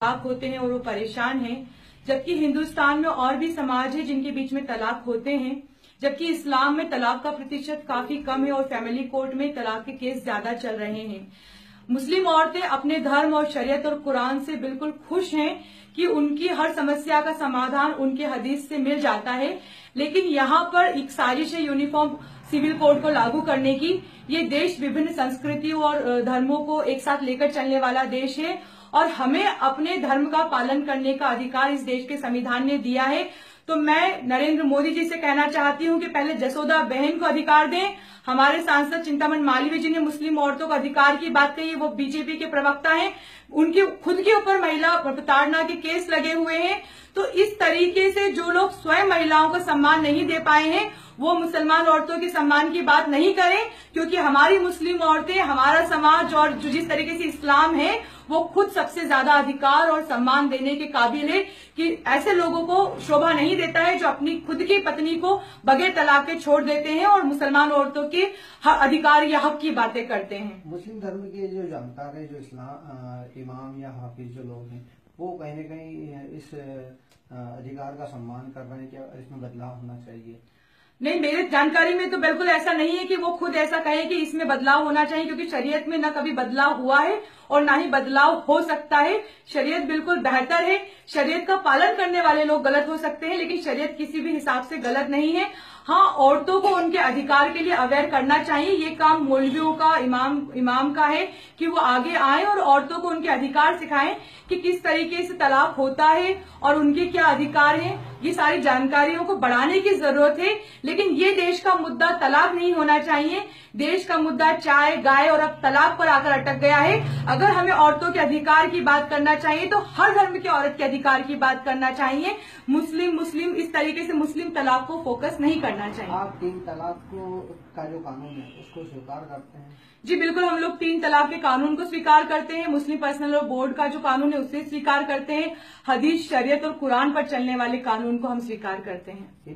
तलाक होते हैं और वो परेशान हैं, जबकि हिंदुस्तान में और भी समाज है जिनके बीच में तलाक होते हैं, जबकि इस्लाम में तलाक का प्रतिशत काफी कम है और फैमिली कोर्ट में तलाक के केस ज्यादा चल रहे हैं। मुस्लिम औरतें अपने धर्म और शरीयत और कुरान से बिल्कुल खुश हैं कि उनकी हर समस्या का समाधान उनके हदीस से मिल जाता है, लेकिन यहाँ पर एक साजिश है यूनिफॉर्म सिविल कोड को लागू करने की। ये देश विभिन्न संस्कृतियों और धर्मों को एक साथ लेकर चलने वाला देश है और हमें अपने धर्म का पालन करने का अधिकार इस देश के संविधान ने दिया है। तो मैं नरेंद्र मोदी जी से कहना चाहती हूँ कि पहले जसोदा बहन को अधिकार दें। हमारे सांसद चिंतामन मालवीय जी ने मुस्लिम औरतों को अधिकार की बात कही, वो बीजेपी के प्रवक्ता हैं, उनके खुद के ऊपर महिला प्रताड़ना के केस लगे हुए हैं। तो इस तरीके से जो लोग स्वयं महिलाओं को सम्मान नहीं दे पाए हैं वो मुसलमान औरतों के सम्मान की बात नहीं करें, क्योंकि हमारी मुस्लिम औरतें, हमारा समाज और जो जिस तरीके से इस्लाम है वो खुद सबसे ज्यादा अधिकार और सम्मान देने के काबिल है कि ऐसे लोगों को शोभा नहीं देता है जो अपनी खुद की पत्नी को बगैर तलाक के छोड़ देते हैं और मुसलमान औरतों के अधिकार या हक की बातें करते हैं। मुस्लिम धर्म के जो जानकार है, जो इस्लाम इमाम या हाफिज जो लोग हैं, वो कहीं न कहीं इस अधिकार का सम्मान कर रहे हैं, क्या इसमें बदलाव होना चाहिए? नहीं, मेरे जानकारी में तो बिल्कुल ऐसा नहीं है कि वो खुद ऐसा कहें कि इसमें बदलाव होना चाहिए, क्योंकि शरीयत में न कभी बदलाव हुआ है और ना ही बदलाव हो सकता है। शरीयत बिल्कुल बेहतर है। शरीयत का पालन करने वाले लोग गलत हो सकते हैं, लेकिन शरीयत किसी भी हिसाब से गलत नहीं है। हाँ, औरतों को उनके अधिकार के लिए अवेयर करना चाहिए। ये काम मौलवियों का, इमाम का है कि वो आगे आए और औरतों को उनके अधिकार सिखाएं कि किस तरीके से तलाक होता है और उनके क्या अधिकार हैं। ये सारी जानकारियों को बढ़ाने की जरूरत है, लेकिन ये देश का मुद्दा तलाक नहीं होना चाहिए। देश का मुद्दा चाय, गाय और अब तलाक पर आकर अटक गया है। अगर हमें औरतों के अधिकार की बात करना चाहिए तो हर धर्म की औरत के अधिकार की बात करना चाहिए। मुस्लिम इस तरीके से मुस्लिम तलाक को फोकस नहीं करना चाहिए। आप 3 तलाक का जो कानून है उसको स्वीकार करते हैं? जी बिल्कुल, हम लोग 3 तलाक के कानून को स्वीकार करते हैं। मुस्लिम पर्सनल लॉ बोर्ड का जो कानून है उसे स्वीकार करते हैं। हदीस, शरीयत और कुरान पर चलने वाले कानून को हम स्वीकार करते हैं।